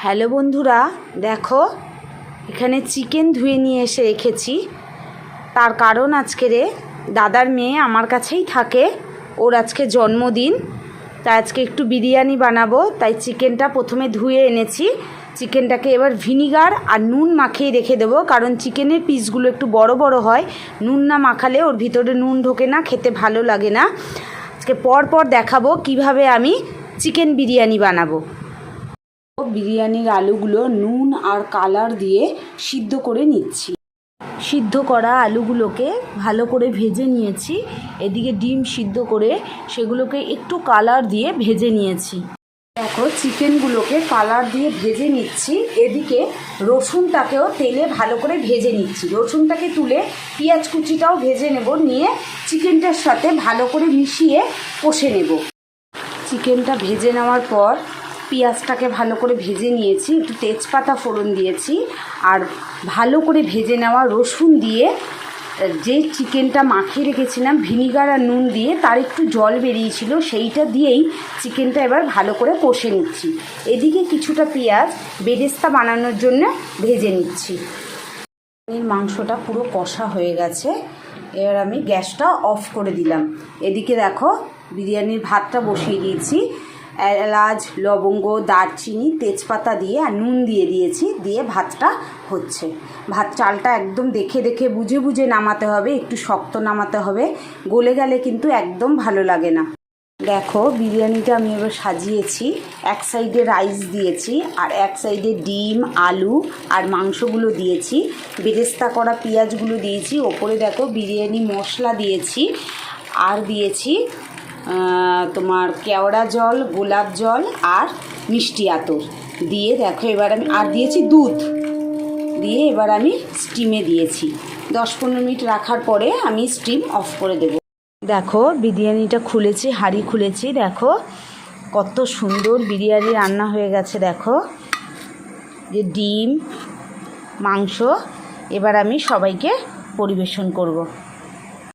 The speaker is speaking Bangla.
হ্যালো বন্ধুরা, দেখো এখানে চিকেন ধুয়ে নিয়ে এসে রেখেছি। তার কারণ আজকেরে দাদার মেয়ে আমার কাছেই থাকে, ওর আজকে জন্মদিন, তাই আজকে একটু বিরিয়ানি বানাবো। তাই চিকেনটা প্রথমে ধুয়ে এনেছি। চিকেনটাকে এবার ভিনিগার আর নুন মাখিয়ে রেখে দেবো, কারণ চিকেনের পিসগুলো একটু বড় বড় হয়। নুন না মাখালে ওর ভিতরে নুন ঢোকে না, খেতে ভালো লাগে না। আজকে পর দেখাবো কিভাবে আমি চিকেন বিরিয়ানি বানাবো। বিরিয়ানির আলুগুলো নুন আর কালার দিয়ে সিদ্ধ করে নিচ্ছি। সিদ্ধ করা আলুগুলোকে ভালো করে ভেজে নিয়েছি। এদিকে ডিম সিদ্ধ করে সেগুলোকে একটু কালার দিয়ে ভেজে নিয়েছি। দেখো চিকেনগুলোকে কালার দিয়ে ভেজে নিচ্ছি। এদিকে রসুনটাকেও তেলে ভালো করে ভেজে নিচ্ছি। রসুনটাকে তুলে পেঁয়াজ কুচিটাও ভেজে নেব, নিয়ে চিকেনটার সাথে ভালো করে মিশিয়ে কষে নেব। চিকেনটা ভেজে নেওয়ার পর পেঁয়াজটাকে ভালো করে ভেজে নিয়েছি, একটু তেজপাতা ফোড়ন দিয়েছি, আর ভালো করে ভেজে নেওয়া রসুন দিয়ে যে চিকেনটা মাখিয়ে রেখেছিলাম ভিনিগার আর নুন দিয়ে, তার একটু জল বেরিয়েছিল, সেইটা দিয়েই চিকেনটা এবার ভালো করে কষে নিচ্ছি। এদিকে কিছুটা পেঁয়াজ বেরেস্তা বানানোর জন্য ভেজে নিচ্ছি। মাংসটা পুরো কষা হয়ে গেছে, এবার আমি গ্যাসটা অফ করে দিলাম। এদিকে দেখো বিরিয়ানির ভাতটা বসিয়ে দিয়েছি। এলাচ, লবঙ্গ, দারচিনি, তেজপাতা দিয়ে আর নুন দিয়ে দিয়েছি, দিয়ে ভাতটা হচ্ছে। ভাত চালটা একদম দেখে দেখে বুঝে বুঝে নামাতে হবে, একটু শক্ত নামাতে হবে, গলে গেলে কিন্তু একদম ভালো লাগে না। দেখো বিরিয়ানিটা আমি এবার সাজিয়েছি। এক সাইডে রাইস দিয়েছি আর এক সাইডে ডিম, আলু আর মাংসগুলো দিয়েছি, বেরেস্তা করা পেঁয়াজগুলো দিয়েছি, ওপরে দেখো বিরিয়ানি মশলা দিয়েছি, আর দিয়েছি তোমার কেওড়া জল, গোলাপ জল আর মিষ্টি আতর দিয়ে। দেখো এবার আমি আর দিয়েছি দুধ দিয়ে, এবার আমি স্টিমে দিয়েছি। 10-15 মিনিট রাখার পরে আমি স্টিম অফ করে দেব। দেখো বিরিয়ানিটা খুলেছি, হাঁড়ি খুলেছি, দেখো কত সুন্দর বিরিয়ানি রান্না হয়ে গেছে। দেখো যে ডিম, মাংস, এবার আমি সবাইকে পরিবেশন করব।